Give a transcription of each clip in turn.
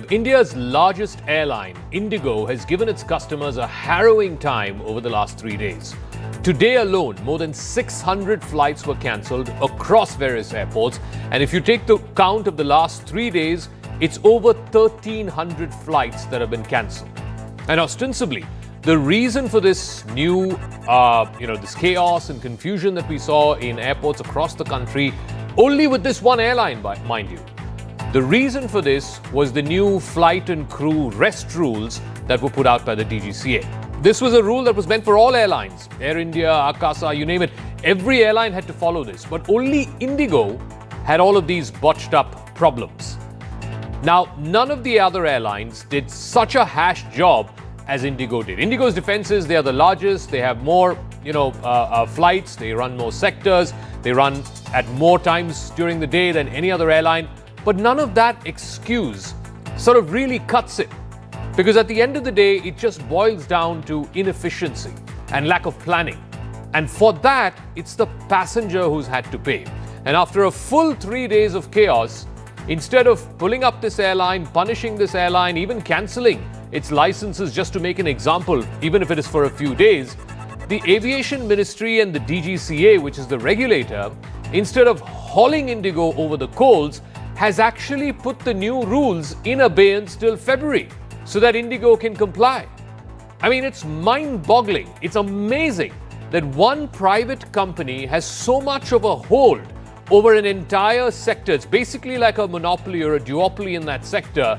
India's largest airline, IndiGo, has given its customers a harrowing time over the last 3 days. Today alone, more than 600 flights were cancelled across various airports. And if you take the count of the last 3 days, it's over 1,300 flights that have been cancelled. And ostensibly, the reason for this new, this chaos and confusion that we saw in airports across the country, only with this one airline, mind you. The reason for this was the new flight and crew rest rules that were put out by the DGCA. This was a rule that was meant for all airlines. Air India, Akasa, you name it. Every airline had to follow this. But only IndiGo had all of these botched up problems. Now, none of the other airlines did such a hash job as IndiGo did. IndiGo's defense is they are the largest, they have more flights, they run more sectors, they run at more times during the day than any other airline. But none of that excuse sort of really cuts it. Because at the end of the day, it just boils down to inefficiency and lack of planning. And for that, it's the passenger who's had to pay. And after a full 3 days of chaos, instead of pulling up this airline, punishing this airline, even cancelling its licenses just to make an example, even if it is for a few days, the Aviation Ministry and the DGCA, which is the regulator, instead of hauling IndiGo over the coals, has actually put the new rules in abeyance till February so that IndiGo can comply. I mean, it's mind-boggling. It's amazing that one private company has so much of a hold over an entire sector. It's basically like a monopoly or a duopoly in that sector,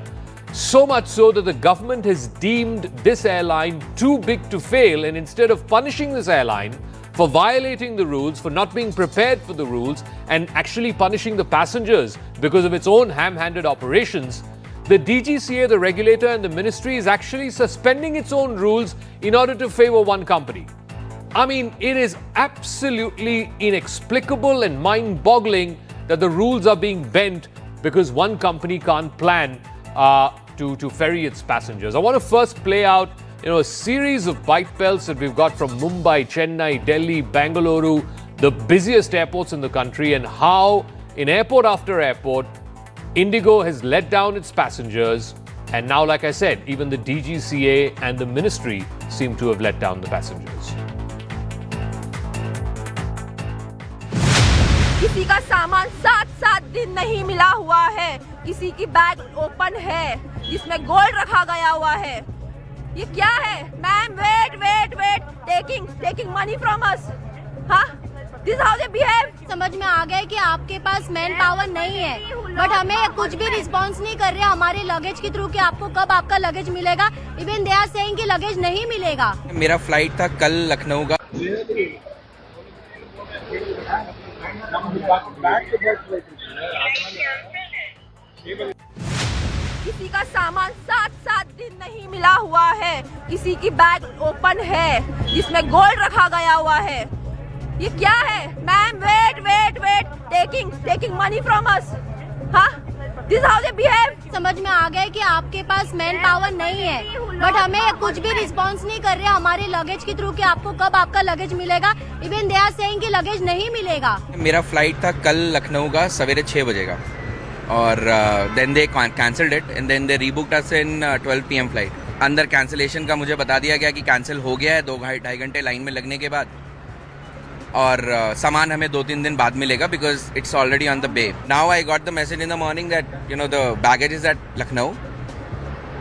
so much so that the government has deemed this airline too big to fail, and instead of punishing this airline for violating the rules, for not being prepared for the rules, and actually punishing the passengers because of its own ham-handed operations, the DGCA, the regulator, and the ministry is actually suspending its own rules in order to favor one company. I mean, it is absolutely inexplicable and mind-boggling that the rules are being bent because one company can't plan to ferry its passengers. I want to first play out a series of bite belts that we've got from Mumbai, Chennai, Delhi, Bangalore, the busiest airports in the country, and how in airport after airport, IndiGo has let down its passengers. And now, like I said, even the DGCA and the ministry seem to have let down the passengers. किसी का सामान 7 दिन नहीं मिला हुआ है, किसी की बैग ओपन है जिसमें गोल्ड रखा गया हुआ है. ये क्या है? Ma'am, wait, taking money from us. हाँ? This is how they behave. समझ में आ गया कि आपके पास मैन पावर नहीं है, बट हमें कुछ भी रिस्पांस नहीं कर रहे हमारे लगेज के थ्रू कि आपको कब आपका लगेज मिलेगा. इवन दे आर सेइंग कि लगेज नहीं मिलेगा. मेरा फ्लाइट था कल लखनऊ का. किसी का सामान 7 दिन नहीं मिला हुआ है, किसी की बैग ओपन है जिसमें गोल्ड रखा गया हुआ है. ये क्या है? Ma'am, wait, taking money from us. हाँ? This is how they behave. समझ में आ गया कि आपके पास मैन पावर नहीं है, बट हमें कुछ भी रिस्पांस नहीं कर रहे हमारे लगेज के थ्रू कि आपको कब आपका लगेज मिलेगा. इवन दे आर सेइंग कि लगेज नहीं मिलेगा. मेरा फ्लाइट था कल लखनऊ का सवेरे 6 बजे का, और then they cancelled it and then they rebooked us in 12 PM flight. अंदर कैंसिलेशन का मुझे बता दिया गया कि कैंसिल हो गया है 2-2.5 घंटे लाइन में लगने के बाद, और सामान हमें 2-3 दिन बाद मिलेगा because it's already on the way. Now I got the message in the morning that the baggage is at Lucknow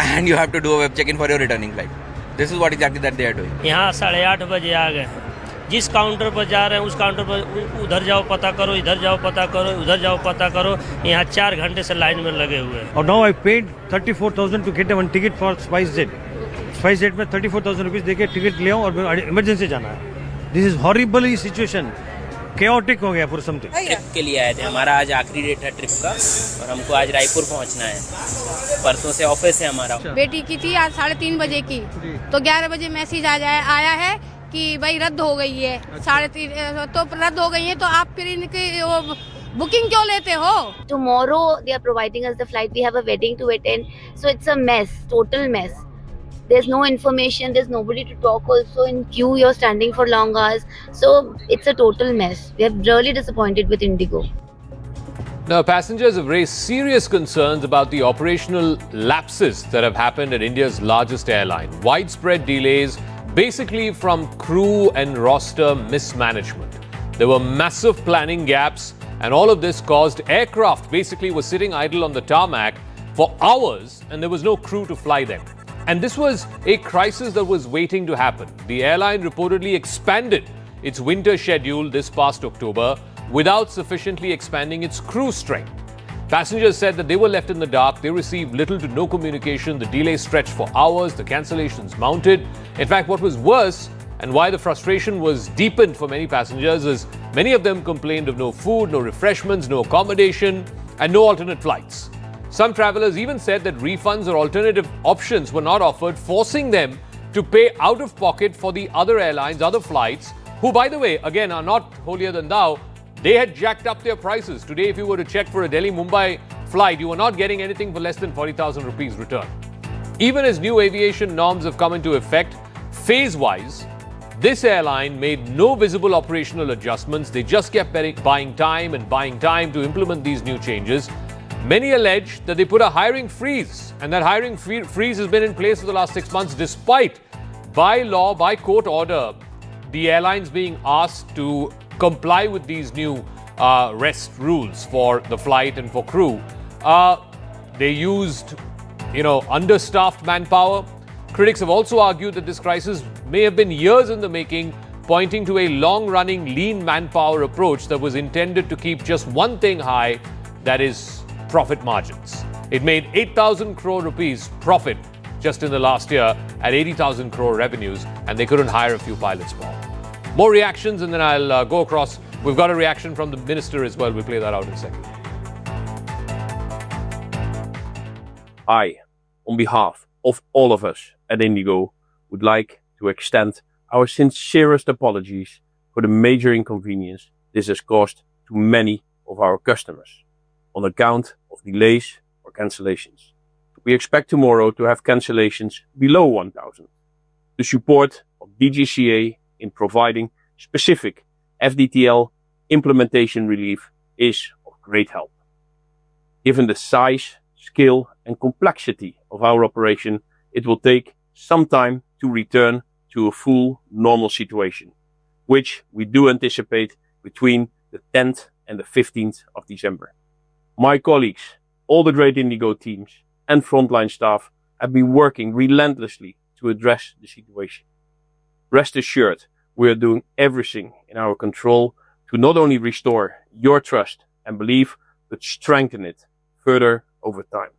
and you have to do a web check in for your returning flight. This is what exactly that they are doing. यहाँ 8:30 बजे आ गए. जिस counter पर जा रहे हैं उस counter पर उधर जाओ पता करो, इधर जाओ पता करो, उधर जाओ पता करो. यहाँ 4 घंटे से लाइन में लगे हुए हैं. और now I paid 34,000 to get one ticket for SpiceJet. SpiceJet में 34,000 रुपीज़ देके टिकट ले आऊँ और इमरजेंसी जाना है. This is horrible situation. Chaotic हो गया पूरा समथिंग. ट्रिप के लिए आए थे. हमारा आज आखिरी डेट है ट्रिप का और हमको आज रायपुर पहुंचना है. परसों से ऑफिस है हमारा. बेटी की थी आज 3:30 बजे की, तो 11 बजे मैसेज आया है कि भाई रद्द हो गई है. 3:30 तो रद्द हो गई है, तो आप फिर इनकी बुकिंग क्यों लेते हो? Tomorrow they are providing us the flight. We have a wedding to attend, so it's a mess, total mess. There's no information, there's nobody to talk also. In queue you're standing for long hours, so it's a total mess. We are really disappointed with IndiGo. Now, passengers have raised serious concerns about the operational lapses that have happened at India's largest airline. Widespread delays, basically from crew and roster mismanagement. There were massive planning gaps, and all of this caused aircraft basically was sitting idle on the tarmac for hours, and there was no crew to fly them. And this was a crisis that was waiting to happen. The airline reportedly expanded its winter schedule this past October without sufficiently expanding its crew strength. Passengers said that they were left in the dark. They received little to no communication. The delays stretched for hours. The cancellations mounted. In fact, what was worse, and why the frustration was deepened for many passengers, is many of them complained of no food, no refreshments, no accommodation, and no alternate flights. Some travelers even said that refunds or alternative options were not offered, forcing them to pay out of pocket for the other airlines, other flights, who, by the way, again, are not holier than thou. They had jacked up their prices. Today, if you were to check for a Delhi-Mumbai flight, you were not getting anything for less than 40,000 rupees return. Even as new aviation norms have come into effect, phase-wise, this airline made no visible operational adjustments. They just kept buying time to implement these new changes. Many allege that they put a hiring freeze, and that hiring freeze has been in place for the last 6 months, despite, by law, by court order, the airlines being asked to comply with these new rest rules for the flight and for crew. They used, understaffed manpower. Critics have also argued that this crisis may have been years in the making, pointing to a long-running lean manpower approach that was intended to keep just one thing high, that is profit margins. It made 8,000 crore rupees profit just in the last year at 80,000 crore revenues, and they couldn't hire a few pilots more. More reactions, and then I'll go across. We've got a reaction from the minister as well. We'll play that out in a second. I, on behalf of all of us at IndiGo, would like to extend our sincerest apologies for the major inconvenience this has caused to many of our customers on account of delays or cancellations. We expect tomorrow to have cancellations below 1,000. The support of DGCA in providing specific FDTL implementation relief is of great help. Given the size, scale and complexity of our operation, it will take some time to return to a full normal situation, which we do anticipate between the 10th and the 15th of December. My colleagues, all the great IndiGo teams and frontline staff have been working relentlessly to address the situation. Rest assured, we are doing everything in our control to not only restore your trust and belief, but strengthen it further over time.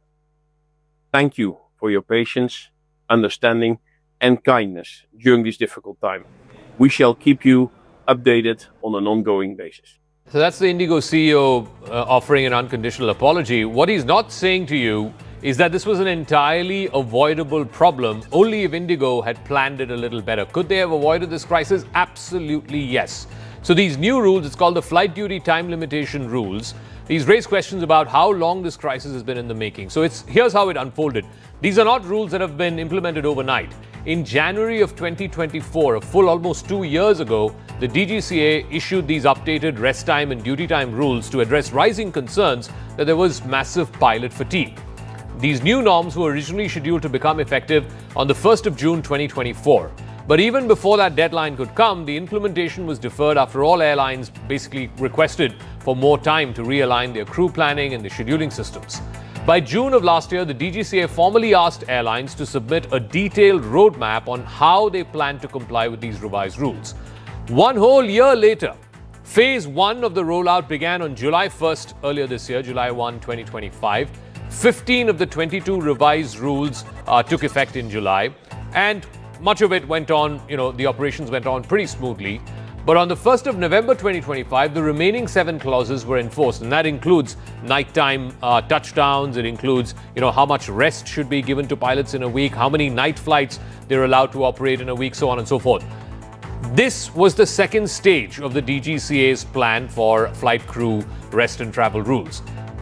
Thank you for your patience, understanding, and kindness during this difficult time. We shall keep you updated on an ongoing basis. So that's the IndiGo CEO offering an unconditional apology. What he's not saying to you is that this was an entirely avoidable problem only if IndiGo had planned it a little better. Could they have avoided this crisis? Absolutely yes. So these new rules, it's called the flight duty time limitation rules. These raise questions about how long this crisis has been in the making. So here's how it unfolded. These are not rules that have been implemented overnight. In January of 2024, a full almost 2 years ago, the DGCA issued these updated rest time and duty time rules to address rising concerns that there was massive pilot fatigue. These new norms were originally scheduled to become effective on the 1st of June 2024. But even before that deadline could come, the implementation was deferred after all airlines basically requested for more time to realign their crew planning and their scheduling systems. By June of last year, the DGCA formally asked airlines to submit a detailed roadmap on how they plan to comply with these revised rules. 1 whole year later, phase 1 of the rollout began on July 1st earlier this year, July 1, 2025. 15 of the 22 revised rules took effect in July, and much of it went on, the operations went on pretty smoothly. But on the 1st of November 2025, the remaining 7 clauses were enforced, and that includes nighttime touchdowns. It includes, how much rest should be given to pilots in a week, how many night flights they're allowed to operate in a week, so on and so forth. This was the second stage of the DGCA's plan for flight crew rest and travel rules.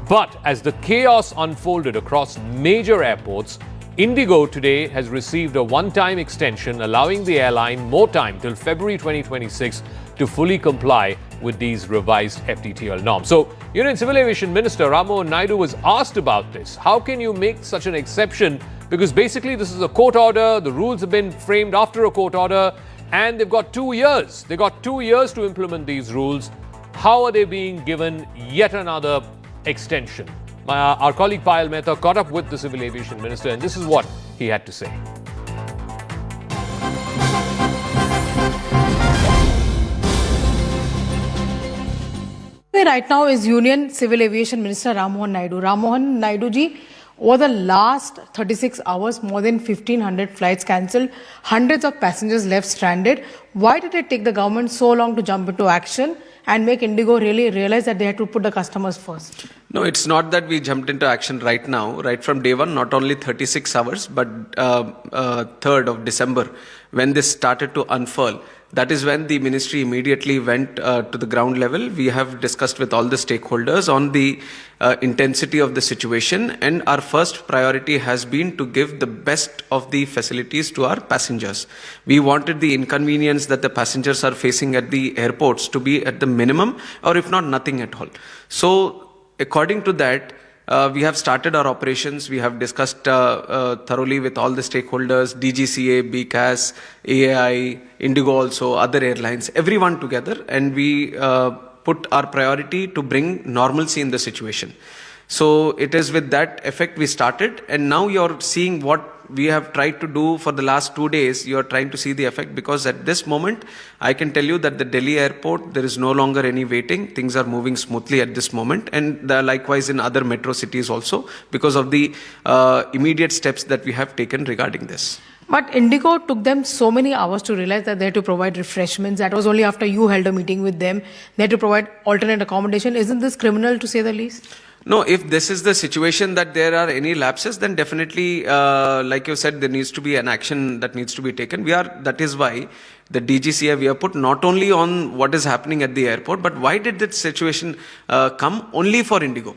But as the chaos unfolded across major airports, IndiGo today has received a one-time extension allowing the airline more time till February 2026 to fully comply with these revised FTTL norms. So, Union Civil Aviation Minister Rammohan Naidu was asked about this. How can you make such an exception? Because basically this is a court order, the rules have been framed after a court order, and they've got 2 years. They've got 2 years to implement these rules. How are they being given yet another extension? Our colleague Payal Mehta caught up with the Civil Aviation Minister, and this is what he had to say. Right now is Union Civil Aviation Minister Rammohan Naidu. Rammohan Naidu ji, over the last 36 hours, more than 1,500 flights cancelled, hundreds of passengers left stranded. Why did it take the government so long to jump into action and make IndiGo really realize that they had to put the customers first? No, it's not that we jumped into action right now. Right from day one, not only 36 hours, but 3rd of December, when this started to unfurl, that is when the ministry immediately went to the ground level. We have discussed with all the stakeholders on the intensity of the situation, and our first priority has been to give the best of the facilities to our passengers. We wanted the inconvenience that the passengers are facing at the airports to be at the minimum, or if not, nothing at all. So, according to that, we have started our operations. We have discussed thoroughly with all the stakeholders, DGCA, BCAS, AAI, IndiGo also, other airlines, everyone together, and we put our priority to bring normalcy in the situation. So it is with that effect we started, and now you're seeing what we have tried to do for the last 2 days. You are trying to see the effect, because at this moment, I can tell you that the Delhi airport, there is no longer any waiting. Things are moving smoothly at this moment, and likewise in other metro cities also, because of the immediate steps that we have taken regarding this. But IndiGo took them so many hours to realize that they had to provide refreshments. That was only after you held a meeting with them. They had to provide alternate accommodation. Isn't this criminal, to say the least? No, if this is the situation that there are any lapses, then definitely, like you said, there needs to be an action that needs to be taken. That is why the DGCA we have put not only on what is happening at the airport, but why did that situation come only for IndiGo?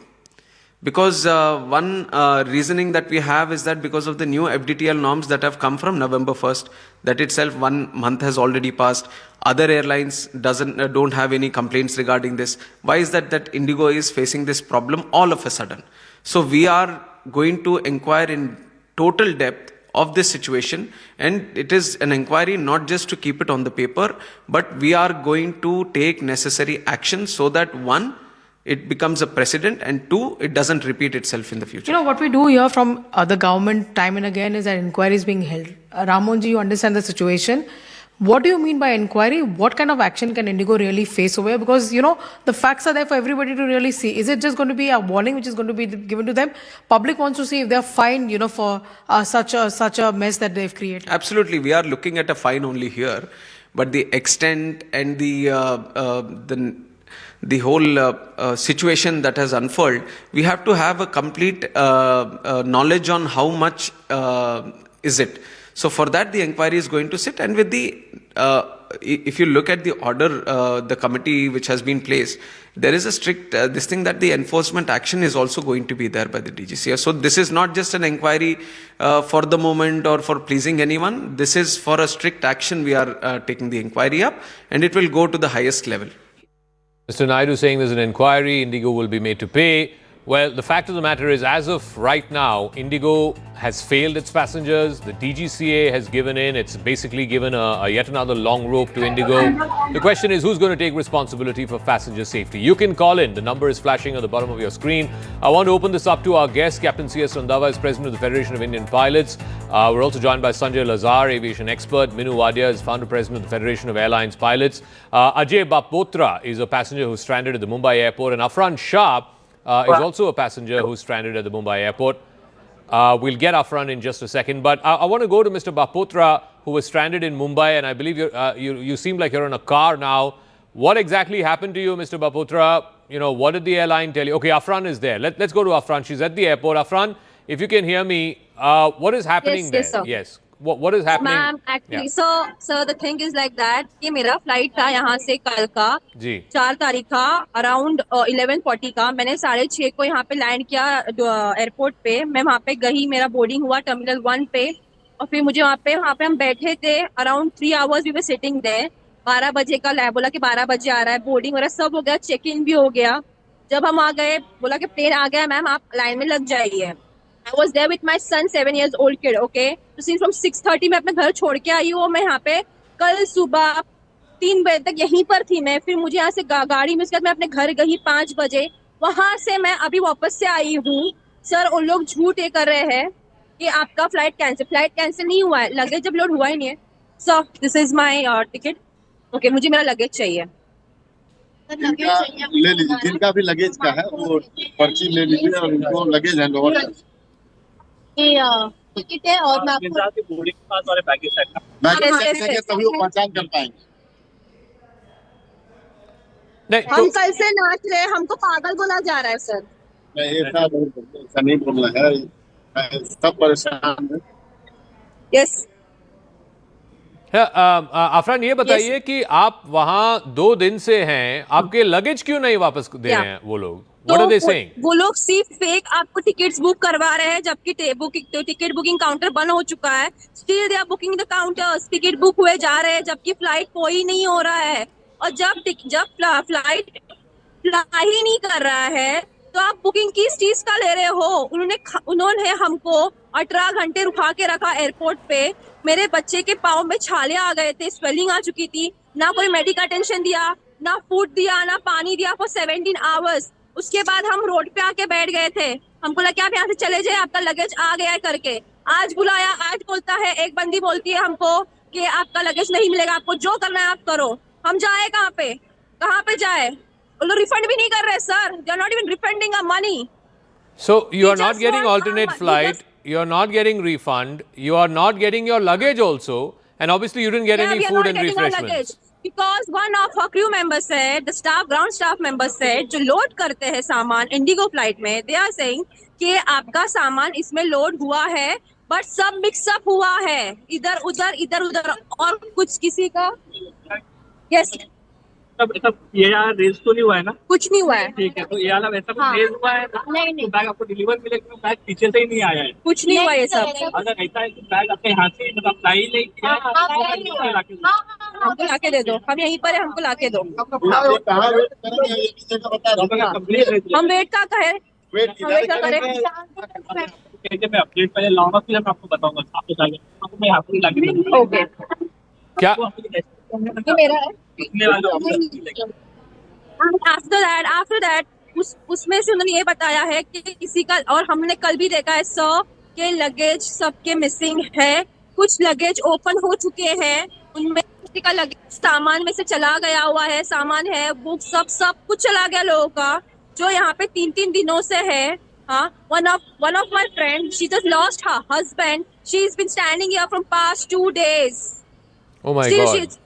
Because one reasoning that we have is that because of the new FDTL norms that have come from November 1st, that itself 1 month has already passed. Other airlines don't have any complaints regarding this. Why is that IndiGo is facing this problem all of a sudden? So we are going to inquire in total depth of this situation, and it is an inquiry not just to keep it on the paper, but we are going to take necessary action so that one, it becomes a precedent, and 2, it doesn't repeat itself in the future. You know, what we do here from the government time and again is that inquiry is being held. Rammohan ji, you understand the situation. What do you mean by inquiry? What kind of action can IndiGo really face over here? Because, you know, the facts are there for everybody to really see. Is it just going to be a warning which is going to be given to them? Public wants to see if they're fined, for such a mess that they've created. Absolutely. We are looking at a fine only here. But the extent and the whole situation that has unfolded, we have to have a complete knowledge on how much is it. So for that, the inquiry is going to sit, and with the, if you look at the order, the committee which has been placed, there is a strict, this thing that the enforcement action is also going to be there by the DGCA. So this is not just an inquiry for the moment or for pleasing anyone. This is for a strict action. We are taking the inquiry up, and it will go to the highest level. Mr. Naidu saying there's an inquiry, IndiGo will be made to pay. Well, the fact of the matter is, as of right now, IndiGo has failed its passengers. The DGCA has given in. It's basically given yet another long rope to IndiGo. The question is, who's going to take responsibility for passenger safety? You can call in. The number is flashing on the bottom of your screen. I want to open this up to our guest. Captain C.S. Randhawa is president of the Federation of Indian Pilots. We're also joined by Sanjay Lazar, aviation expert. Minu Wadia is founder president of the Federation of Airlines Pilots. Ajay Bapotra is a passenger who's stranded at the Mumbai airport. And Afran Shah is also a passenger who's stranded at the Mumbai airport. We'll get Afran in just a second, but I want to go to Mr. Bapotra, who was stranded in Mumbai, and I believe you seem like you're in a car now. What exactly happened to you, Mr. Bapotra? What did the airline tell you? Okay, Afran is there. Let's go to Afran. She's at the airport. Afran, if you can hear me, what is happening there? Yes, sir. Yes. What is happening? Ma'am, actually, so the thing is like that. ये मेरा flight था यहाँ से कल का 4 तारीख का around 11:40 का. मैंने 6:30 को यहाँ पे लैंड किया एयरपोर्ट पे. मैं वहाँ पे गई, मेरा बोर्डिंग हुआ टर्मिनल 1 पे, और फिर मुझे वहाँ पे हम बैठे थे around 3 hours. We were sitting there. 12 बजे का लैब, बोला कि 12 बजे आ रहा है, बोर्डिंग वगैरह सब हो गया, चेक इन भी हो गया। जब हम आ गए बोला कि प्लेन आ गया मैम, आप लाइन में लग जाइए। I was there with my son 7 years old kid, okay. तो सिर्फ फ्रॉम 6:30 मैं अपने घर छोड़ के आई हूँ। मैं यहाँ पे कल सुबह 3 बजे तक यहीं पर थी मैं, फिर मुझे यहाँ से गाड़ी मिस कर मैं अपने घर गई 5 बजे, वहां से मैं अभी वापस से आई हूँ। सर उन लोग झूठ ये कर रहे हैं कि आपका फ्लाइट कैंसिल नहीं हुआ है, लगेज जब लोड हुआ ही नहीं है। Sir this is my ticket, okay, मुझे मेरा लगेज चाहिए। ले लीजिए, जिनका भी लगेज का है वो पर्ची ले लीजिए और उनको लगेज हैंड ओवर कर टिकट है और मैं आपको बैगेज चेक करेंगे तभी वो पहचान कर पाएंगे। नहीं, हम कल से नाच रहे हैं, हमको पागल बोला जा रहा है सर। नहीं ऐसा नहीं बोलना है, सब परेशान है। यस अफरान ये बताइए कि आप वहां 2 दिन से हैं, आपके लगेज क्यों नहीं वापस दे रहे हैं वो लोग? What are they saying? वो लोग सिर्फ फेक आपको टिकट्स बुक करवा रहे हैं, जबकि टिकट बुकिंग काउंटर बंद हो चुका है। Still they are booking the counters, ticket book हुए जा रहे हैं, जबकि फ्लाइट कोई नहीं हो रहा है। और जब फ्लाइट फ्लाई ही नहीं कर रहा है तो आप बुकिंग किस चीज का ले रहे हो? उन्होंने हमको 18 घंटे रुका के रखा एयरपोर्ट पे। मेरे बच्चे के पाँव में छाले आ गए थे, स्वेलिंग आ चुकी थी, ना कोई मेडिकल अटेंशन दिया, ना फूड दिया, ना पानी दिया फॉर 17 आवर्स। उसके बाद हम रोड पे आके बैठ गए थे, हमको लगा आप यहाँ से चले जाए, आपका लगेज आ गया है करके। आज बुलाया, आज बोलता है, एक बंदी बोलती है हमको कि आपका लगेज नहीं मिलेगा, आपको जो करना है आप करो। हम जाए कहाँ पे जाए? वो लोग रिफंड भी नहीं कर रहे sir, they are not even refunding our money. So you are not getting alternate flight, you are not getting refund, you are not getting your luggage also, and obviously you didn't get any food and refreshments. Because one of our crew members said, the ground staff members said, जो load करते हैं सामान Indigo flight में, they are saying कि आपका सामान इसमें load हुआ है, बट सब मिक्सअप हुआ है, इधर उधर और कुछ किसी का। यस ये यार रेस तो नहीं हुआ है ना? कुछ नहीं हुआ है। ठीक है, तो ये वाला वैसा कुछ रेस हुआ है ना? नहीं। तो बैग आपको डिलीवर मिलेगा, बैग पीछे से ही नहीं आया है। कुछ नहीं हुआ ये सब। अगर ऐसा है तो बैग अपने हाथ से मतलब अप्लाई नहीं किया, हमको लाके दे दो, हम यहीं पर है, हमको लाके दो। हम वेट का कहे, मैं अपडेट पहले लाऊंगा, फिर मैं आपको बताऊंगा आपको जाके, आपको मैं यहाँ पे लाके दूंगा। ओके क्या ये मेरा है? आफ्टर दैट उसमें से उन्होंने ये बताया है कि किसी का, और हमने कल भी देखा है 100 के लगेज सबके मिसिंग है। कुछ लगेज ओपन हो चुके हैं, उनमें किसी का लगेज सामान में से चला गया हुआ है, सामान है, बुक सब कुछ चला गया लोगों का, जो यहाँ पे 3 दिनों से है। हाँ, one of my friend, she just lost her husband. She's been standing here from past 2 days. Oh my Still God. she's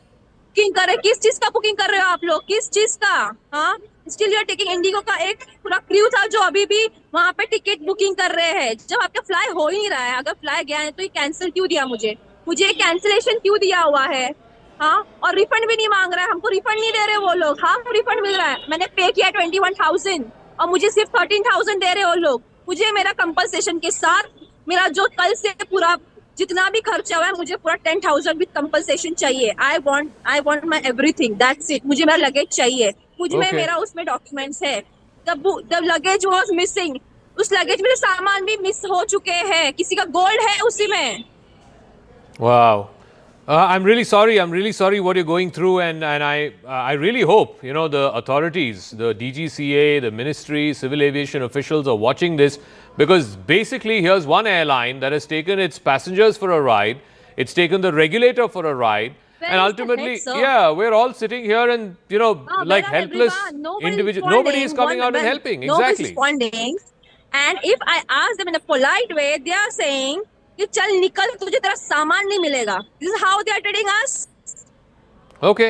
booking कर रहे, किस चीज का बुकिंग कर रहे हो आप लोग, किस चीज का? हाँ, still you are taking. IndiGo का एक पूरा क्रू था जो अभी भी वहाँ पे टिकट बुकिंग कर रहे हैं, जब आपका फ्लाई हो ही नहीं रहा है। अगर फ्लाई गया है तो ये कैंसिल क्यों दिया मुझे कैंसिलेशन क्यों दिया हुआ है? हाँ, और रिफंड भी नहीं मांग रहा है, हमको रिफंड नहीं दे रहे वो लोग। हाँ, रिफंड मिल रहा है, मैंने पे किया 21,000 और मुझे सिर्फ 13,000 दे रहे हो लोग। मुझे मेरा कंपनसेशन के साथ मेरा जो कल से पूरा जितना भी खर्चा हुआ है, मुझे पूरा 10,000 विद कंपनसेशन चाहिए। I want my everything, that's it. मुझे मेरा लगेज चाहिए, मुझे मेरा उसमें डॉक्यूमेंट्स है। द लगेज वाज मिसिंग, उस लगेज में सामान भी मिस हो चुके हैं, किसी का गोल्ड है उसी में। Wow. I'm really sorry what you're going through, and I really hope, you know, the authorities, the DGCA, the ministry, civil aviation officials are watching this, because basically here's one airline that has taken its passengers for a ride, it's taken the regulator for a ride, and ultimately, we're all sitting here and, you know, like helpless individuals. Nobody is coming out and helping. Exactly. Responding. And if I ask them in a polite way, they are saying कि चल निकल, तुझे तेरा सामान नहीं मिलेगा. This is how they are treating us. Okay.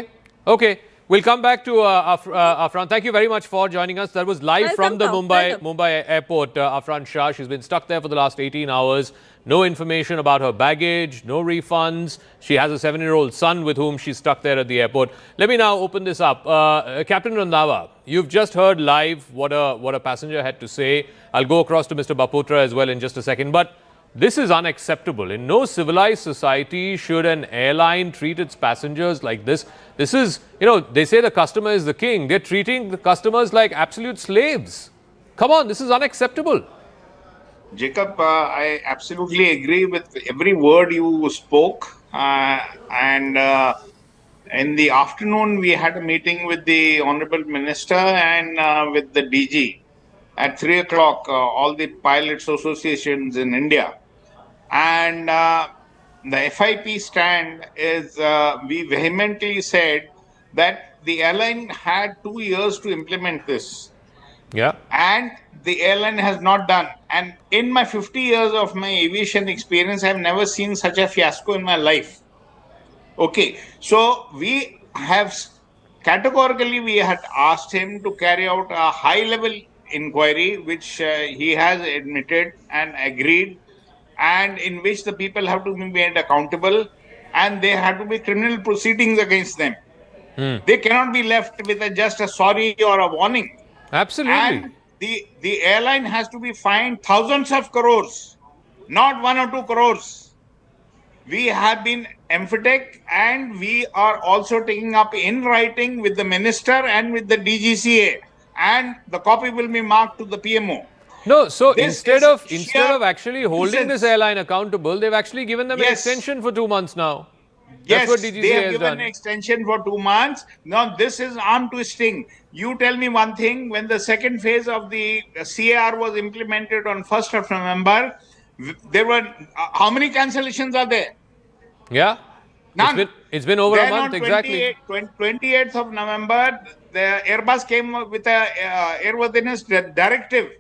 We'll come back to Afran. Thank you very much for joining us. That was live from the Mumbai airport. Afran Shah, she's been stuck there for the last 18 hours. No information about her baggage, no refunds. She has a 7-year-old son with whom she's stuck there at the airport. Let me now open this up. Captain Randhawa, you've just heard live what a passenger had to say. I'll go across to Mr. Baputra as well in just a second. But This is unacceptable. In no civilized society should an airline treat its passengers like this. This is, they say the customer is the king. They're treating the customers like absolute slaves. Come on, this is unacceptable. Jacob, I absolutely agree with every word you spoke. And in the afternoon, we had a meeting with the Honorable Minister and with the DG at 3 o'clock, all the pilots associations in India. And the FIP stand is, we vehemently said that the airline had 2 years to implement this. Yeah. And the airline has not done. And in my 50 years of my aviation experience, I've never seen such a fiasco in my life. Okay, so we have categorically, we had asked him to carry out a high-level inquiry, which he has admitted and agreed, and in which the people have to be made accountable, and there have to be criminal proceedings against them. They cannot be left with just a sorry or a warning. Absolutely. And the airline has to be fined thousands of crores, not 1 or 2 crores. We have been emphatic, and we are also taking up in writing with the minister and with the DGCA, and the copy will be marked to the PMO. No, so This instead is of actually holding this airline accountable, they've actually given them an Yes. extension for 2 months now. Yes, That's what DGCA they have has given done. an extension for 2 months. Now, this is arm twisting. You tell me one thing, when the second phase of the CAR was implemented on 1st of November, there were, how many cancellations are there? Yeah. None. It's been over Then a month, on exactly. 28th of November, the Airbus came with a airworthiness directive.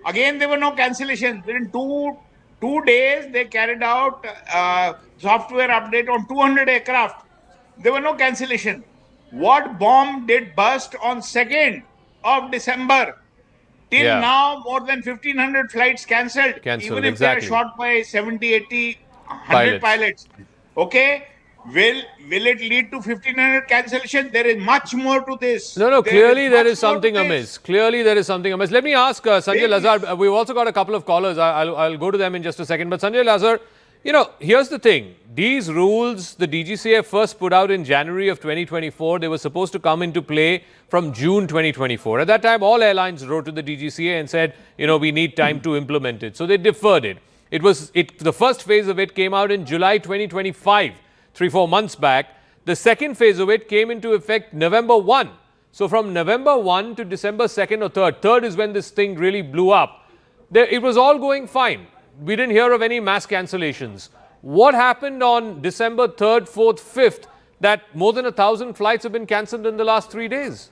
Again, there were no cancellations. Within two days, they carried out software update on 200 aircraft. There were no cancellation. What bomb did burst on 2nd of December? Till Yeah. now, more than 1,500 flights cancelled. Even if exactly. they are shot by 70, 80, 100 pilots. Okay? Will it lead to 1,500 cancellation? There is much more to this. No, clearly there much is more something to this. amiss. Clearly there is something amiss. Let me ask Sanjay Lazar. We've also got a couple of callers. I'll go to them in just a second. But Sanjay Lazar, here's the thing. These rules, the DGCA first put out in January of 2024. They were supposed to come into play from June 2024. At that time, all airlines wrote to the DGCA and said, we need time to implement it. So they deferred it. The first phase of it came out in July 2025, 3-4 months back. The second phase of it came into effect November 1. So from November 1 to December 2nd or 3rd. 3rd is when this thing really blew up. It was all going fine. We didn't hear of any mass cancellations. What happened on December 3rd, 4th, 5th that more than 1,000 flights have been cancelled in the last 3 days?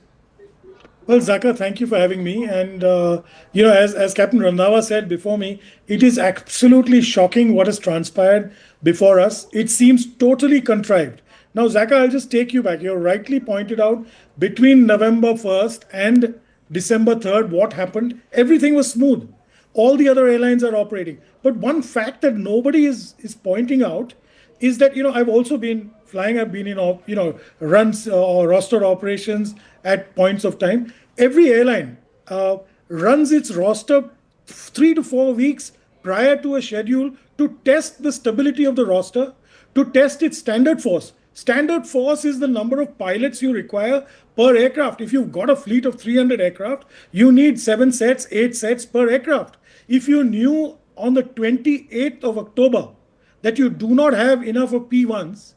Well, Zaka, thank you for having me. And, as Captain Randhawa said before me, it is absolutely shocking what has transpired before us. It seems totally contrived. Now, Zaka, I'll just take you back. You rightly pointed out between November 1st and December 3rd, what happened. Everything was smooth. All the other airlines are operating. But one fact that nobody is pointing out is that, I've also been flying. I've been in, runs or roster operations at points of time. Every airline runs its roster 3 to 4 weeks prior to a schedule to test the stability of the roster, to test its standard force. Standard force is the number of pilots you require per aircraft. If you've got a fleet of 300 aircraft, you need 7 sets, 8 sets per aircraft. If you knew on the 28th of October that you do not have enough of P1s,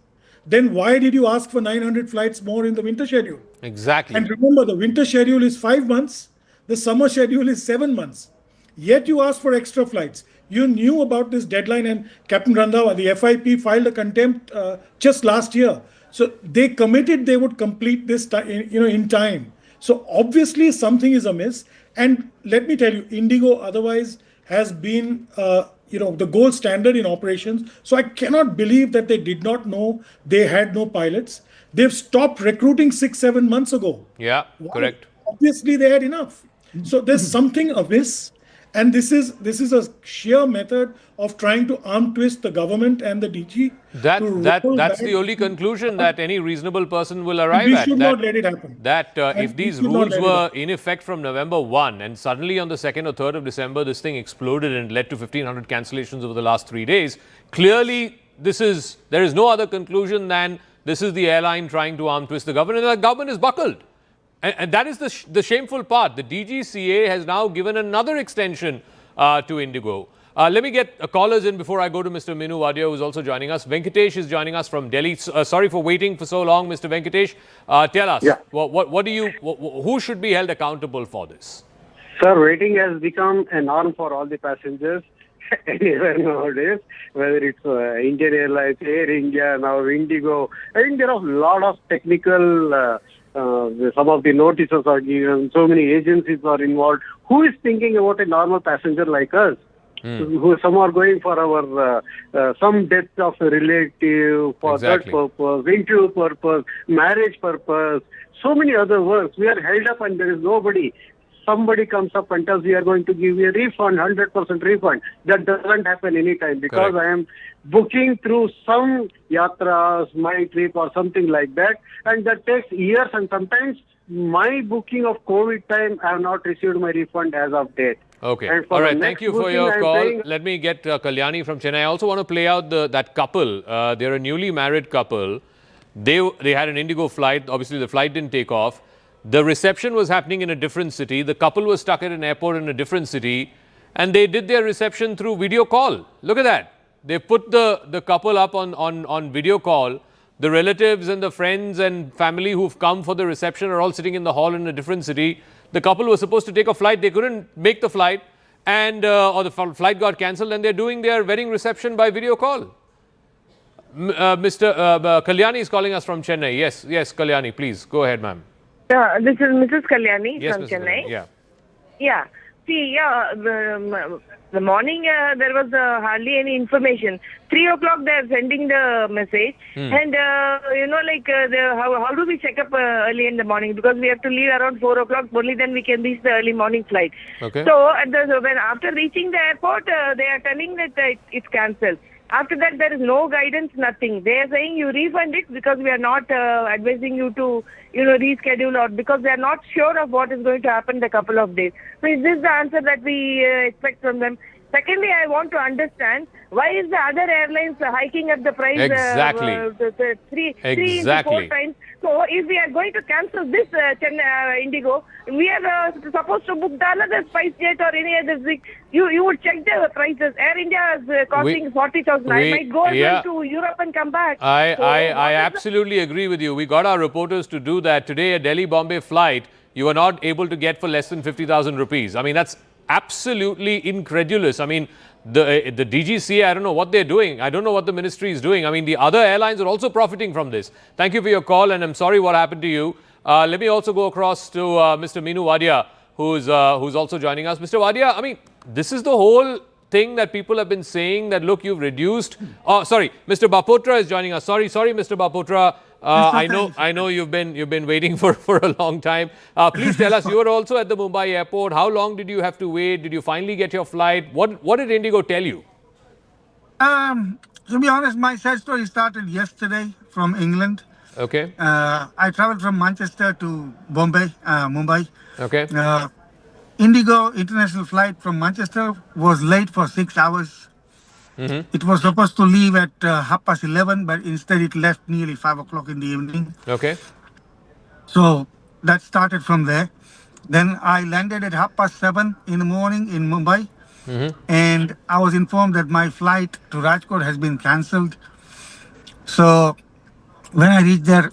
then why did you ask for 900 flights more in the winter schedule? Exactly. And remember, the winter schedule is 5 months, the summer schedule is 7 months. Yet you asked for extra flights. You knew about this deadline, and Captain Randhawa, the FIP, filed a contempt just last year. So they committed they would complete this in time. So obviously something is amiss. And let me tell you, IndiGo otherwise has been the gold standard in operations. So I cannot believe that they did not know they had no pilots. They've stopped recruiting 6-7 months ago. Yeah, correct. Obviously they had enough. So there's something amiss. And this is a sheer method of trying to arm twist the government and the DG. That's the only conclusion that any reasonable person will arrive we at. should not let it happen. That if these rules were in effect from November 1 and suddenly on the 2nd or 3rd of December this thing exploded and led to 1,500 cancellations over the last 3 days, clearly there is no other conclusion than this is the airline trying to arm twist the government, and the government is buckled. And that is the shameful part. The DGCA has now given another extension to IndiGo. Let me get callers in before I go to Mr. Minu Wadia, who is also joining us. Venkatesh is joining us from Delhi. Sorry for waiting for so long, Mr. Venkatesh. Tell us, who should be held accountable for this? Sir, waiting has become a norm for all the passengers anywhere nowadays, whether it's Indian Airlines, Air India, now IndiGo. I think there are a lot of technical some of the notices are given, so many agencies are involved. Who is thinking about a normal passenger like us? Who some are going for our some death of a relative, for that purpose, interview purpose, marriage purpose, so many other works. We are held up and there is nobody. Somebody comes up and tells we are going to give you a refund, 100% refund. That doesn't happen anytime because I am booking through some yatras, my trip or something like that, and that takes years, and sometimes my booking of COVID time I have not received my refund as of date. Okay. All right. Thank you for your call. Let me get Kalyani from Chennai. I also want to play out that couple. They're a newly married couple. They had an IndiGo flight. Obviously, the flight didn't take off. The reception was happening in a different city. The couple was stuck at an airport in a different city. And they did their reception through video call. Look at that. They put the couple up on video call. The relatives and the friends and family who've come for the reception are all sitting in the hall in a different city. The couple was supposed to take a flight. They couldn't make the flight, and or the flight got cancelled, and they're doing their wedding reception by video call. Mr. Kalyani is calling us from Chennai. Yes, Kalyani, please go ahead, ma'am. This is Mrs. Kalyani from Mrs. Chennai. Kalyani, Yeah. See, the morning there was hardly any information. 3 o'clock they are sending the message, and how do we check up early in the morning, because we have to leave around 4 o'clock. Only then we can reach the early morning flight. Okay. So after reaching the airport, they are telling that it's cancelled. After that, there is no guidance, nothing. They are saying you refund it because we are not advising you to, reschedule, or because they are not sure of what is going to happen in a couple of days. So is this the answer that we expect from them? Secondly, I want to understand why is the other airlines hiking up the price three to 4 times. So if we are going to cancel this IndiGo, we are supposed to book the another SpiceJet or any other thing. You would check the prices. Air India is costing 40,000. I might go to Europe and come back. I absolutely agree with you. We got our reporters to do that. Today, a Delhi-Bombay flight, you are not able to get for less than 50,000 rupees. I mean, that's absolutely incredulous. I mean, the DGCA, I don't know what they're doing. I don't know what the ministry is doing. I mean, the other airlines are also profiting from this. Thank you for your call, and I'm sorry what happened to you. Let me also go across to Mr. Minu Wadia, who's also joining us. Mr. Wadia, I mean, this is the whole thing that people have been saying, that look, you've reduced. Oh, sorry, Mr. Bapotra is joining us. Sorry, Mr. Bapotra. I know you've been waiting for a long time. Please tell us, you were also at the Mumbai airport. How long did you have to wait? Did you finally get your flight? What did IndiGo tell you? To be honest, my sad story started yesterday from England. Okay. I traveled from Manchester to Mumbai. Okay. IndiGo international flight from Manchester was late for 6 hours. It was supposed to leave at 11:30, but instead it left nearly 5 o'clock in the evening. Okay. So that started from there. Then I landed at 7:30 in the morning in Mumbai. And I was informed that my flight to Rajkot has been cancelled. So when I reached there,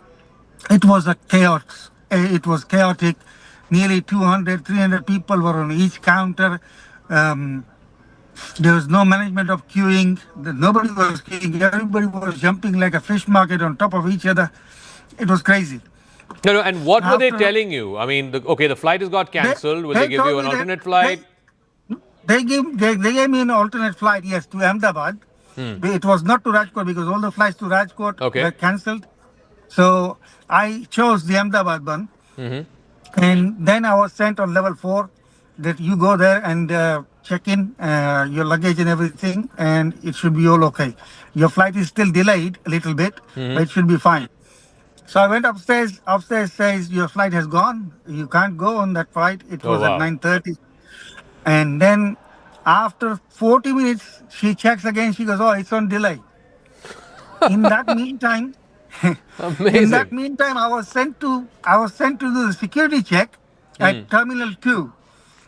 it was a chaos. It was chaotic. Nearly 200, 300 people were on each counter. There was no management of queuing. Nobody was queuing. Everybody was jumping like a fish market on top of each other. It was crazy. No, and what were they telling you? I mean, the flight has got cancelled. Will they give you an alternate flight? They gave me an alternate flight, yes, to Ahmedabad. It was not to Rajkot because all the flights to Rajkot were cancelled. So I chose the Ahmedabad one. And then I was sent on level 4 that you go there and check in your luggage and everything, and it should be all okay. Your flight is still delayed a little bit, but it should be fine. So I went upstairs. Upstairs says your flight has gone. You can't go on that flight. It was at 9:30. And then after 40 minutes, she checks again. She goes, "Oh, it's on delay." In that meantime, I was sent to do the security check at Terminal 2.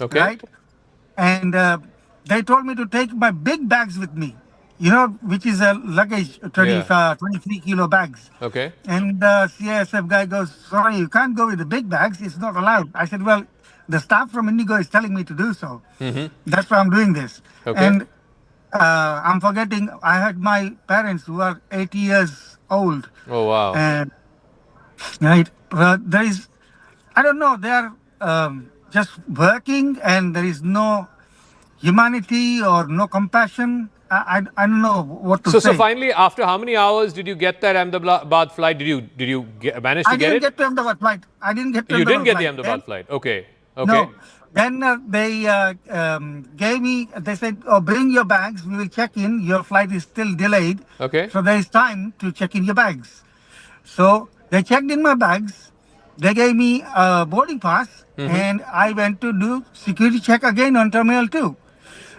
Okay. Right? And they told me to take my big bags with me, which is a luggage, 23 kilo bags. Okay. And the CISF guy goes, "Sorry, you can't go with the big bags. It's not allowed." I said, "Well, the staff from IndiGo is telling me to do so. That's why I'm doing this." Okay. And I'm forgetting, I had my parents who are 80 years old. Oh, wow. And right, there is, I don't know, they are just working, and there is no humanity or no compassion. I don't know what to say. So finally, after how many hours did you get that Ahmedabad flight? Did you manage to get it? I didn't get to Ahmedabad flight. I didn't get to You Ahmedabad didn't get the flight. Ahmedabad flight. Okay. No. Then they gave me, they said, "Oh, bring your bags. We will check in. Your flight is still delayed. Okay. So there is time to check in your bags." So they checked in my bags. They gave me a boarding pass, and I went to do security check again on Terminal 2.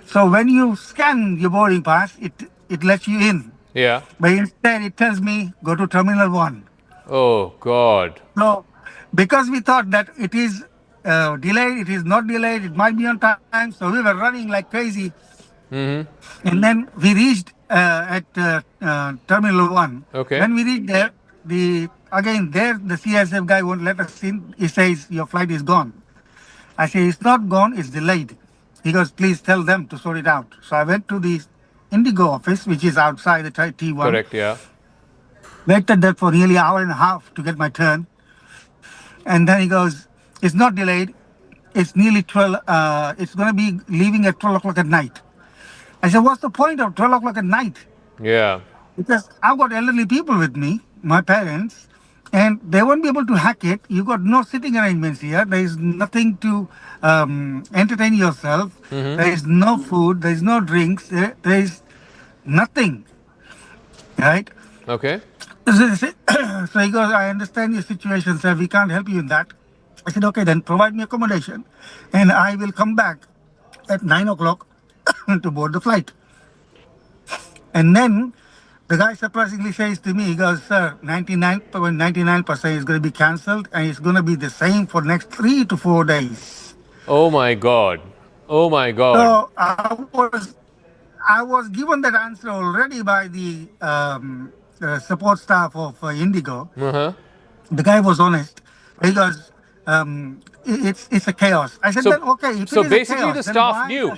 So when you scan your boarding pass, it lets you in. Yeah. But instead, it tells me, "Go to Terminal 1. Oh, God. So because we thought that it is delayed, it is not delayed, it might be on time, so we were running like crazy. And then we reached at Terminal 1. Okay. When we reached there, the CSF guy won't let us in. He says, "Your flight is gone." I say, "It's not gone, it's delayed." He goes, "Please tell them to sort it out." So I went to the IndiGo office, which is outside the T1. Correct, yeah. Waited there for nearly an hour and a half to get my turn. And then he goes, "It's not delayed. It's nearly 12. It's going to be leaving at 12 o'clock at night." I said, "What's the point of 12 o'clock at night?" Yeah. Because I've got elderly people with me, my parents, and they won't be able to hack it. You got no sitting arrangements here. There is nothing to entertain yourself. There is no food. There is no drinks. There is nothing. Right? Okay. So he goes, "I understand your situation, sir. We can't help you in that." I said, "Okay, then provide me accommodation, and I will come back at 9 o'clock to board the flight." And then the guy surprisingly says to me, he goes, "Sir, 99.99% is going to be cancelled, and it's going to be the same for next 3 to 4 days." Oh, my God. Oh, my God. So I was given that answer already by the support staff of IndiGo. The guy was honest. He goes, it's a chaos. I said, "Then okay." So basically, the staff knew.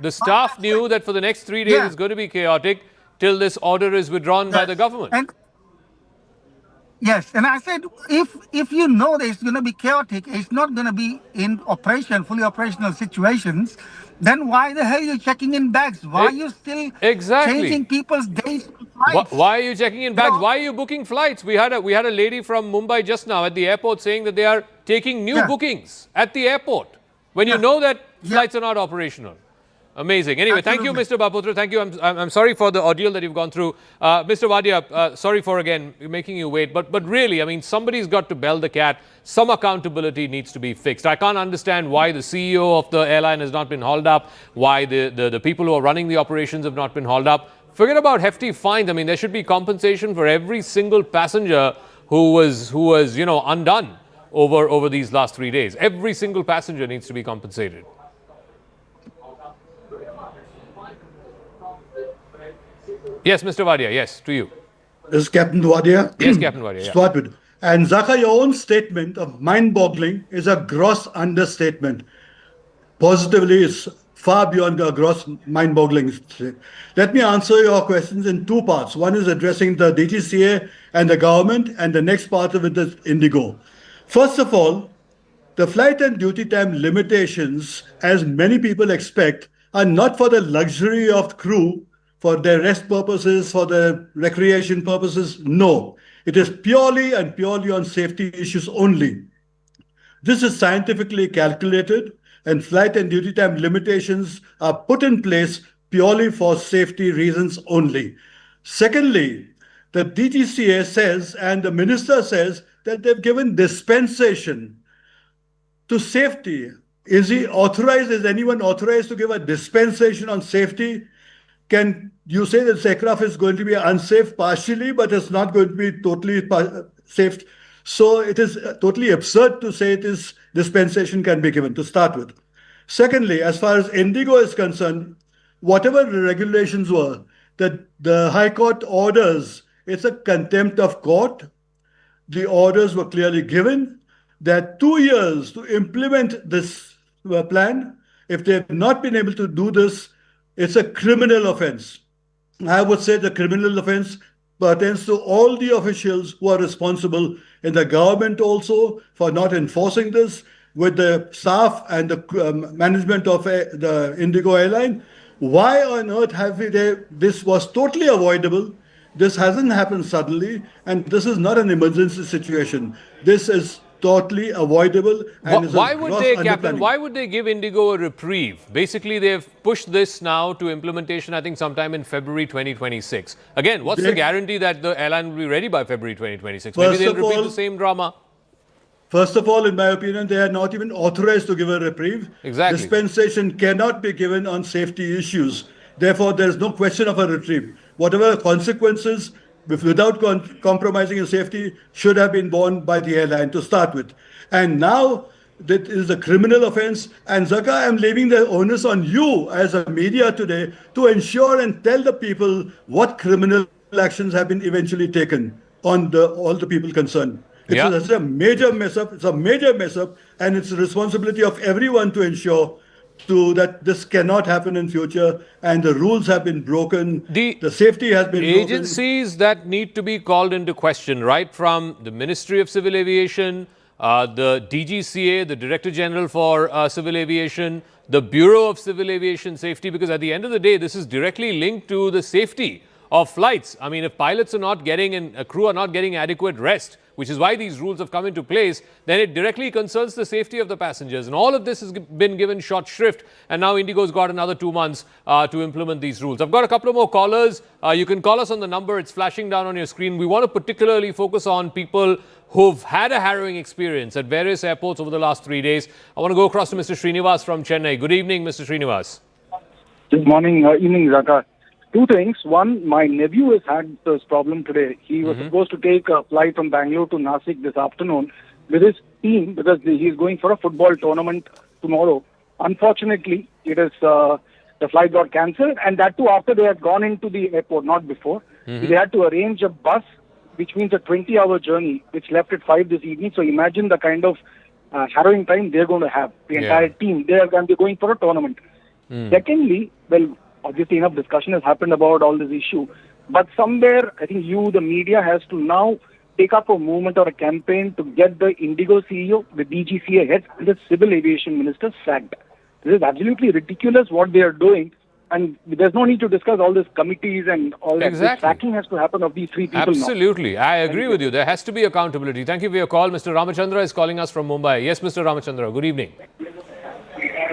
The staff knew that for the next 3 days it's going to be chaotic till this order is withdrawn by the government. Yes, and I said, if you know that it's going to be chaotic, it's not going to be in fully operational situations, then why the hell are you checking in bags? Why are you still changing people's days? Why are you checking in bags? Why are you booking flights? We had a lady from Mumbai just now at the airport saying that they are taking new bookings at the airport when you know that flights are not operational. Amazing. Anyway, thank you, Mr. Baputra. Thank you. I'm sorry for the ordeal that you've gone through. Mr. Wadia, sorry for again making you wait. But really, I mean, somebody's got to bell the cat. Some accountability needs to be fixed. I can't understand why the CEO of the airline has not been hauled up, why the people who are running the operations have not been hauled up. Forget about hefty fines. I mean, there should be compensation for every single passenger who was undone over these last 3 days. Every single passenger needs to be compensated. Yes, Mr. Wadia, yes, to you. This is Captain Wadia. Yes, Captain Wadia. Swapid. And Zaka, your own statement of mind-boggling is a gross understatement. Positively, it's far beyond a gross mind-boggling. Let me answer your questions in two parts. One is addressing the DGCA and the government, and the next part of it is IndiGo. First of all, the flight and duty time limitations, as many people expect, are not for the luxury of crew, for their rest purposes, for their recreation purposes. No, it is purely and purely on safety issues only. This is scientifically calculated. and flight and duty time limitations are put in place purely for safety reasons only. Secondly, the DGCA says and the minister says that they've given dispensation to safety. Is he authorized? Is anyone authorized to give a dispensation on safety? Can you say that this aircraft is going to be unsafe partially, but it's not going to be totally safe? So it is totally absurd to say it is dispensation can be given to start with. Secondly, as far as IndiGo is concerned, whatever the regulations were, that the High Court orders, it's a contempt of court. The orders were clearly given. There are 2 years to implement this plan. If they have not been able to do this, it's a criminal offense. I would say the criminal offense pertains to all the officials who are responsible in the government also for not enforcing this, with the staff and the management of the IndiGo airline. Why on earth have we this was totally avoidable. This hasn't happened suddenly, and this is not an emergency situation. This is totally avoidable. And why would they, Captain, why would they give IndiGo a reprieve? Basically, they've pushed this now to implementation, I think, sometime in February 2026. Again, what's the guarantee that the airline will be ready by February 2026? Maybe they'll repeat the same drama. First of all, in my opinion, they are not even authorized to give a reprieve. Exactly. Dispensation cannot be given on safety issues. Therefore, there is no question of a reprieve. Whatever consequences, without compromising in safety, should have been borne by the airline to start with. And now that is a criminal offense. And Zaka, I'm leaving the onus on you as a media today to ensure and tell the people what criminal actions have been eventually taken on all the people concerned. It's a major mess up. It's a major mess up, and it's the responsibility of everyone to ensure that this cannot happen in future, and the rules have been broken. The safety has been broken. Agencies that need to be called into question, right from the Ministry of Civil Aviation, the DGCA, the Director General for Civil Aviation, the Bureau of Civil Aviation Safety, because at the end of the day, this is directly linked to the safety of flights. I mean, if pilots are not getting and a crew are not getting adequate rest, which is why these rules have come into place, then it directly concerns the safety of the passengers. And all of this has been given short shrift, and now IndiGo's got another 2 months to implement these rules. I've got a couple of more callers. You can call us on the number. It's flashing down on your screen. We want to particularly focus on people who've had a harrowing experience at various airports over the last 3 days. I want to go across to Mr. Srinivas from Chennai. Good evening, Mr. Srinivas. Good morning, evening, Zaka. Two things. One, my nephew has had this problem today. He was supposed to take a flight from Bangalore to Nasik this afternoon with his team because he's going for a football tournament tomorrow. Unfortunately, it is the flight got cancelled, and that too after they had gone into the airport, not before. They had to arrange a bus, which means a 20-hour journey, which left at 5 this evening. So imagine the kind of harrowing time they're going to have. The entire team, they are going to be going for a tournament. Secondly, well, obviously enough discussion has happened about all this issue, but somewhere I think the media has to now take up a movement or a campaign to get the IndiGo CEO, the DGCA head, and the Civil Aviation Minister sacked. This is absolutely ridiculous what they are doing, and there's no need to discuss all these committees and all that. The sacking has to happen of these three people now. Absolutely. I agree with you. There has to be accountability. Thank you for your call. Mr. Ramachandra is calling us from Mumbai. Yes, Mr. Ramachandra. Good evening.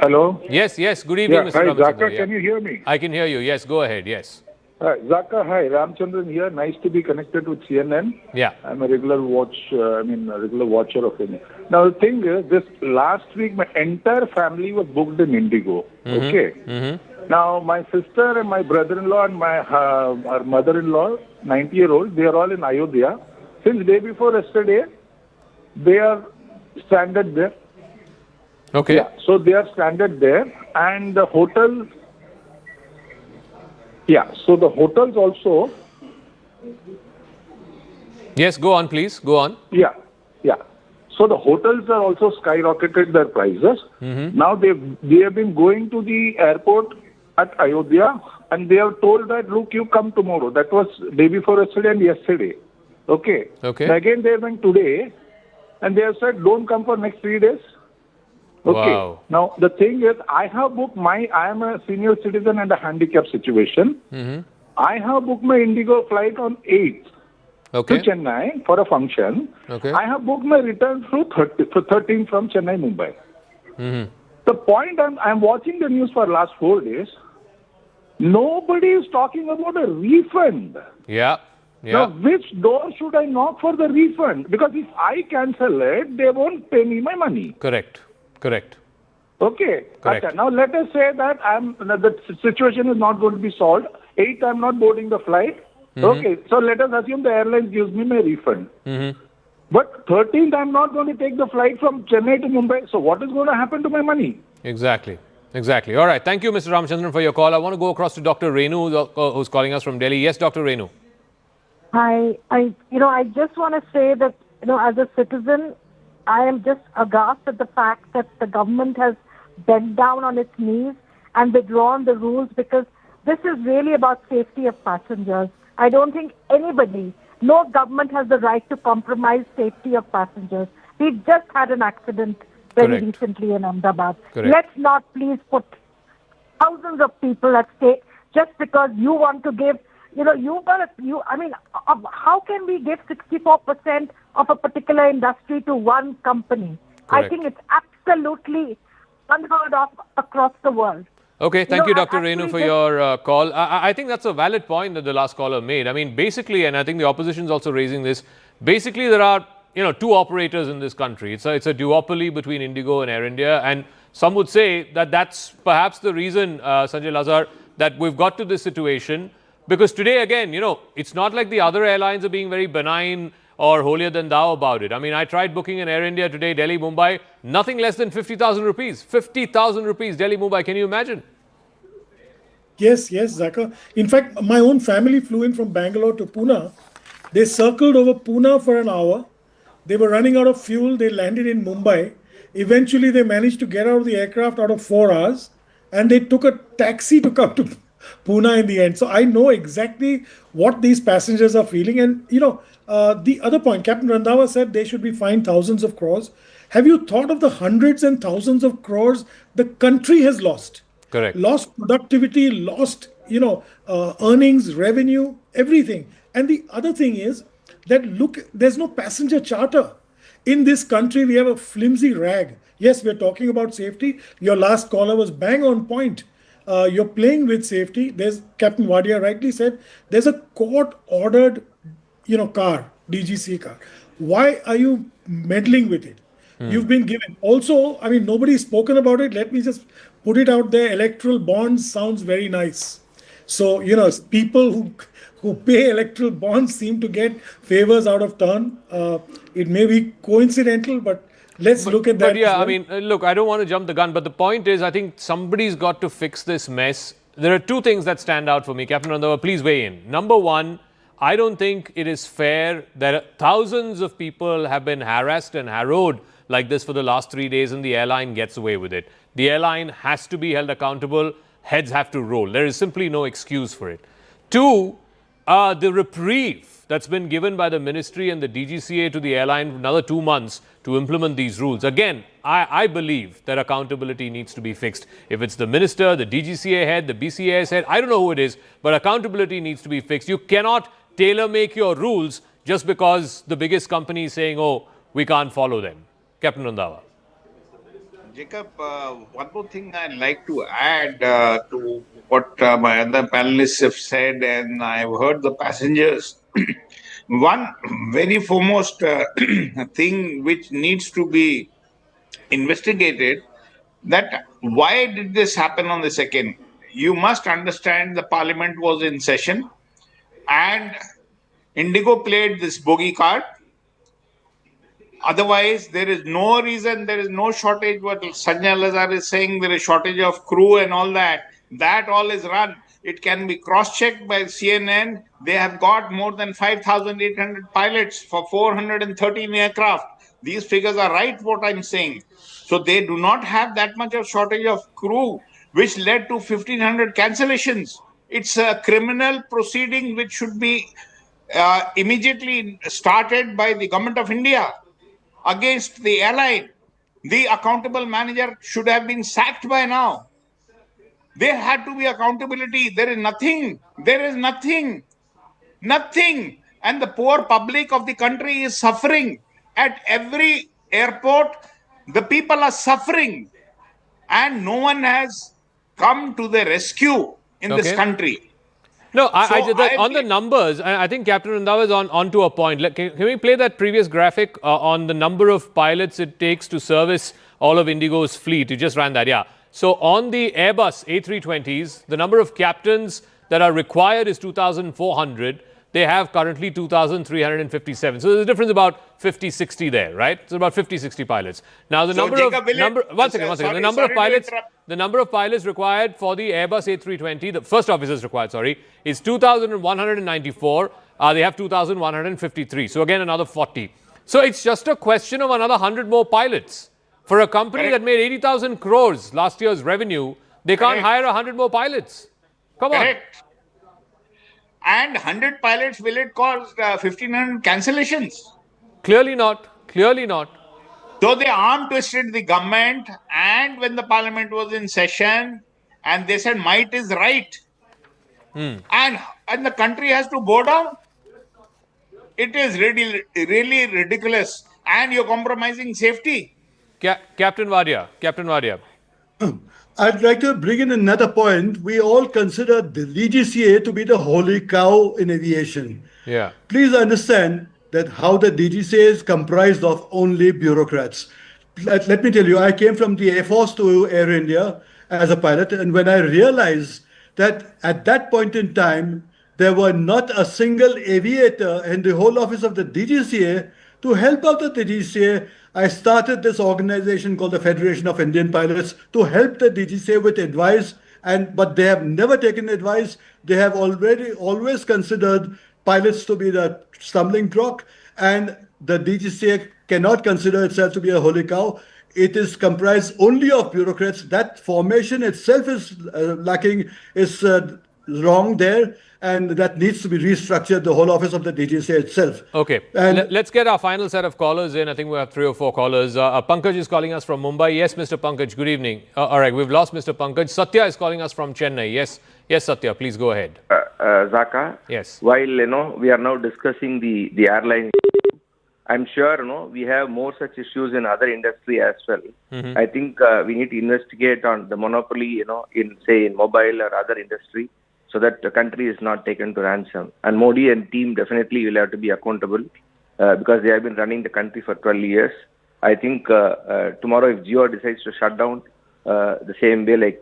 Hello? Yes. Good evening, Mr. Ramachandra. Zaka, can you hear me? I can hear you. Yes, go ahead. Yes. Zaka, hi. Ramchandran here. Nice to be connected with CNN. Yeah. I'm a regular watcher of him. Now, the thing is, this last week, my entire family was booked in IndiGo. Okay? Now, my sister and my brother-in-law and my our mother-in-law, 90-year-old, they are all in Ayodhya. Since day before yesterday, they are stranded there. Okay. Yeah, so they are stranded there, and the hotel. Yeah, so the hotels also. Yes, go on, please. Go on. Yeah. So the hotels are also skyrocketed their prices. Now they have been going to the airport at Ayodhya, and they are told that, look, you come tomorrow. That was day before yesterday and yesterday. Okay. Okay. And again they went today, and they have said, don't come for next 3 days. Okay. Wow. Now, the thing is, I am a senior citizen and a handicap situation. I have booked my IndiGo flight on 8th to Chennai for a function. Okay. I have booked my return through 13th from Chennai, Mumbai. The point I'm watching the news for last 4 days. Nobody is talking about a refund. Yeah. Now, which door should I knock for the refund? Because if I cancel it, they won't pay me my money. Correct. Okay. Correct. Achha, now let us say that the situation is not going to be solved. 8th, I'm not boarding the flight. Okay, so let us assume the airline gives me my refund. But 13th, I'm not going to take the flight from Chennai to Mumbai. So what is going to happen to my money? Exactly. All right. Thank you, Mr. Ramachandran, for your call. I want to go across to Dr. Renu, who's calling us from Delhi. Yes, Dr. Renu. Hi. I just want to say that, as a citizen, I am just aghast at the fact that the government has bent down on its knees and withdrawn the rules, because this is really about safety of passengers. I don't think no government has the right to compromise safety of passengers. We just had an accident very recently in Ahmedabad. Let's not please put thousands of people at stake just because you want to give, how can we give 64% of a particular industry to one company? I think it's absolutely unheard of across the world. Okay, thank you, Dr. Renu, for your call. I think that's a valid point that the last caller made. I mean, basically, and I think the opposition is also raising this, basically there are, two operators in this country. It's a duopoly between IndiGo and Air India, and some would say that that's perhaps the reason, Sanjay Lazar, that we've got to this situation. Because today, again, it's not like the other airlines are being very benign or holier than thou about it. I mean, I tried booking an Air India today, Delhi, Mumbai, nothing less than 50,000 rupees. 50,000 rupees, Delhi, Mumbai. Can you imagine? Yes, Zaka. In fact, my own family flew in from Bangalore to Pune. They circled over Pune for an hour. They were running out of fuel. They landed in Mumbai. Eventually, they managed to get out of the aircraft out of 4 hours, and they took a taxi to come to Pune in the end. So I know exactly what these passengers are feeling. And, the other point, Captain Randhawa said they should be fined thousands of crores. Have you thought of the hundreds and thousands of crores the country has lost? Correct. Lost productivity, lost, earnings, revenue, everything. And the other thing is that, look, there's no passenger charter. In this country, we have a flimsy rag. Yes, we're talking about safety. Your last caller was bang on point. You're playing with safety. There's, Captain Wadia rightly said, there's a court-ordered, car, DGCA car. Why are you meddling with it? You've been given. Also, I mean, nobody's spoken about it. Let me just put it out there. Electoral bonds sounds very nice. So, people who pay electoral bonds seem to get favors out of turn. It may be coincidental, but let's look at that. But yeah, I mean, look, I don't want to jump the gun, but the point is, I think somebody's got to fix this mess. There are two things that stand out for me. Captain Randhawa, please weigh in. Number one, I don't think it is fair that thousands of people have been harassed and harrowed like this for the last 3 days, and the airline gets away with it. The airline has to be held accountable. Heads have to roll. There is simply no excuse for it. Two, the reprieve that's been given by the ministry and the DGCA to the airline for another 2 months to implement these rules. Again, I believe that accountability needs to be fixed. If it's the minister, the DGCA head, the BCAS head, I don't know who it is, but accountability needs to be fixed. You cannot tailor-make your rules just because the biggest company is saying, oh, we can't follow them. Captain Randhawa. Jacob, one more thing I'd like to add to what my other panelists have said, and I've heard the passengers. One very foremost thing which needs to be investigated, that why did this happen on the 2nd? You must understand the parliament was in session and IndiGo played this bogey card. Otherwise, there is no reason, there is no shortage. What Sanjay Lazar is saying, there is shortage of crew and all that. That all is run. It can be cross-checked by CNN. They have got more than 5,800 pilots for 413 aircraft. These figures are right, what I'm saying. So they do not have that much of shortage of crew, which led to 1,500 cancellations. It's a criminal proceeding which should be immediately started by the government of India against the airline. The accountable manager should have been sacked by now. There had to be accountability. There is nothing. There is nothing. Nothing. And the poor public of the country is suffering. At every airport, the people are suffering. and no one has come to the rescue in this country. No, So on the numbers, I think Captain Randhawa is on to a point. Can we play that previous graphic on the number of pilots it takes to service all of IndiGo's fleet? You just ran that, yeah. So on the Airbus A320s, the number of captains that are required is 2,400. They have currently 2,357. So there's a difference about 50, 60 there, right? So about 50, 60 pilots. Now the the number of pilots required for the Airbus A320, the first officers required, is 2,194. They have 2,153. So again, another 40. So it's just a question of another 100 more pilots. For a company that made 80,000 crores last year's revenue, they can't hire 100 more pilots. Come on. And 100 pilots, will it cause 1,500 cancellations? Clearly not. Clearly not. So they arm twisted the government, and when the parliament was in session, and they said might is right, and the country has to bow down. It is really, really ridiculous, and you're compromising safety. Captain Wadia. I'd like to bring in another point. We all consider the DGCA to be the holy cow in aviation. Yeah. Please understand that how the DGCA is comprised of only bureaucrats. Let me tell you, I came from the Air Force to Air India as a pilot, and when I realized that at that point in time, there were not a single aviator in the whole office of the DGCA to help out the DGCA, I started this organization called the Federation of Indian Pilots to help the DGCA with advice, but they have never taken advice. They have always considered pilots to be the stumbling block, and the DGCA cannot consider itself to be a holy cow. It is comprised only of bureaucrats. That formation itself is lacking, is wrong there, and that needs to be restructured, the whole office of the DGCA itself. Okay, let's get our final set of callers in. I think we have 3 or 4 callers. Pankaj is calling us from Mumbai. Yes, Mr. Pankaj, good evening. All right, we've lost Mr. Pankaj. Satya is calling us from Chennai. Yes, Satya, please go ahead. Zaka, yes. While we are now discussing the airline, I'm sure we have more such issues in other industry as well. I think we need to investigate on the monopoly, in mobile or other industry, so that the country is not taken to ransom. And Modi and team definitely will have to be accountable because they have been running the country for 12 years. I think tomorrow if Jio decides to shut down the same way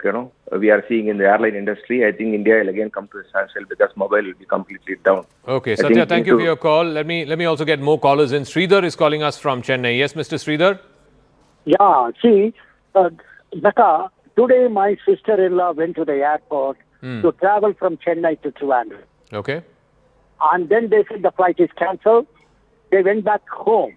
we are seeing in the airline industry, I think India will again come to a standstill because mobile will be completely down. Okay, Satya, thank you for your call. Let me also get more callers in. Sridhar is calling us from Chennai. Yes, Mr. Sridhar? Yeah, see, Zaka, today my sister-in-law went to the airport to travel from Chennai to Trivandrum. Okay. And then they said the flight is cancelled. They went back home.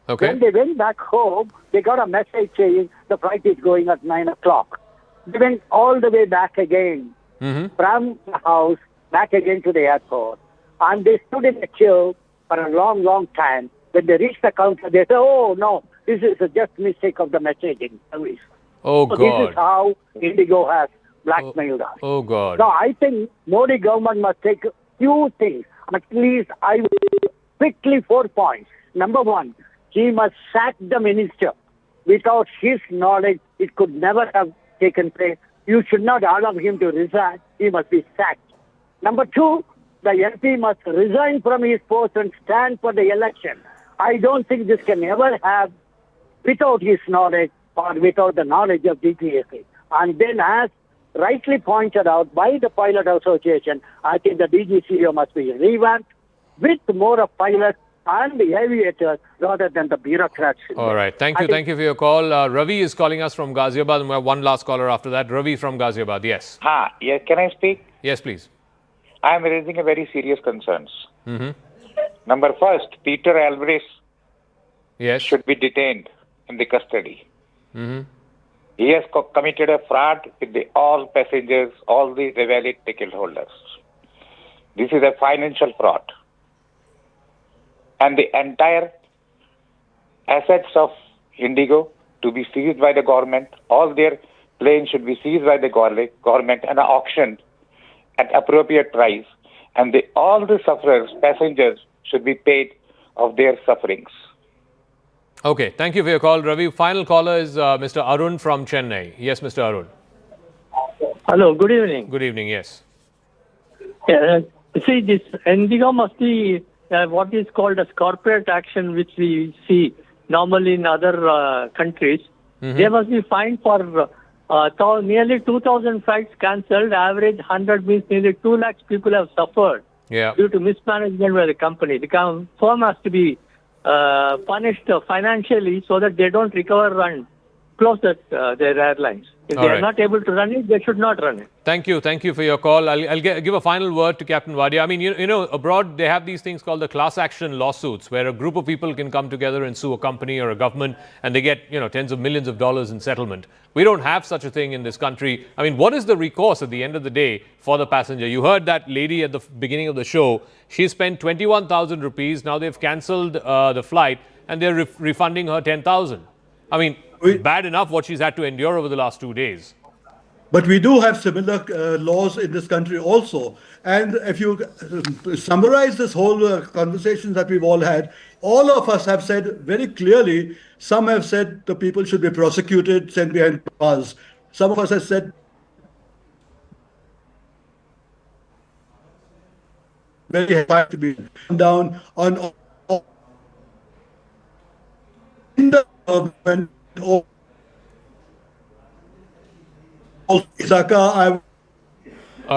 Okay. When they went back home, they got a message saying the flight is going at 9 o'clock. They went all the way back again from the house, back again to the airport. And they stood in a queue for a long, long time. When they reached the counter, they said, oh, no, this is just mistake of the messaging service. Oh, so God. This is how IndiGo has blackmailed us. Oh, God. So I think Modi government must take a few things. At least I will quickly 4 points. Number one, he must sack the minister. Without his knowledge, it could never have taken place. You should not allow him to resign. He must be sacked. Number two, the MP must resign from his post and stand for the election. I don't think this can ever have without his knowledge or without the knowledge of DGCA. And then as rightly pointed out by the Pilot Association, I think the DGCA must be revamped with more of pilots and the aviators rather than the bureaucrats. All right. Thank you for your call. Ravi is calling us from Ghaziabad. And we have one last caller after that. Ravi from Ghaziabad. Yes. Yes. Can I speak? Yes, please. I am raising a very serious concerns. Number first, Peter Alvarez should be detained in the custody. He has committed a fraud with all passengers, all the valid ticket holders. This is a financial fraud. And the entire assets of IndiGo to be seized by the government, all their planes should be seized by the government and auctioned at appropriate price. And all the sufferers, passengers, should be paid of their sufferings. Okay, thank you for your call, Ravi. Final caller is Mr. Arun from Chennai. Yes, Mr. Arun. Hello, good evening. Good evening, yes. See, this IndiGo must be what is called as corporate action, which we see normally in other countries. They must be fined for nearly 2,000 flights cancelled. Average 100 means nearly 2 lakhs people have suffered due to mismanagement by the company. The firm has to be punished financially so that they don't recover and close their airlines. If they are not able to run it, they should not run it. Thank you for your call. I'll give a final word to Captain Wadia. I mean, you know, abroad they have these things called the class action lawsuits, where a group of people can come together and sue a company or a government, and they get, you know, tens of millions of dollars in settlement. We don't have such a thing in this country. I mean, what is the recourse at the end of the day for the passenger? You heard that lady at the beginning of the show. She spent 21,000 rupees. Now they've cancelled the flight, and they're refunding her 10,000. I mean, bad enough what she's had to endure over the last 2 days. But we do have similar laws in this country also. And if you summarize this whole conversation that we've all had, all of us have said very clearly, some have said the people should be prosecuted, sent behind bars. Some of us have said very high to be down on in the government. All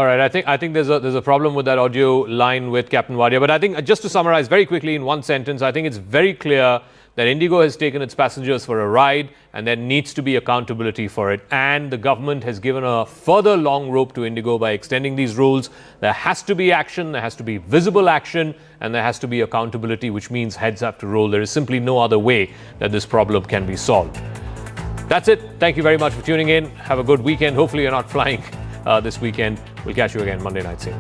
right, I think there's a problem with that audio line with Captain Wadia. But I think, just to summarize very quickly in one sentence, I think it's very clear that IndiGo has taken its passengers for a ride, and there needs to be accountability for it. And the government has given a further long rope to IndiGo by extending these rules. There has to be action, there has to be visible action, and there has to be accountability, which means heads have to roll. There is simply no other way that this problem can be solved. That's it. Thank you very much for tuning in. Have a good weekend. Hopefully you're not flying this weekend. We'll catch you again Monday night. Same.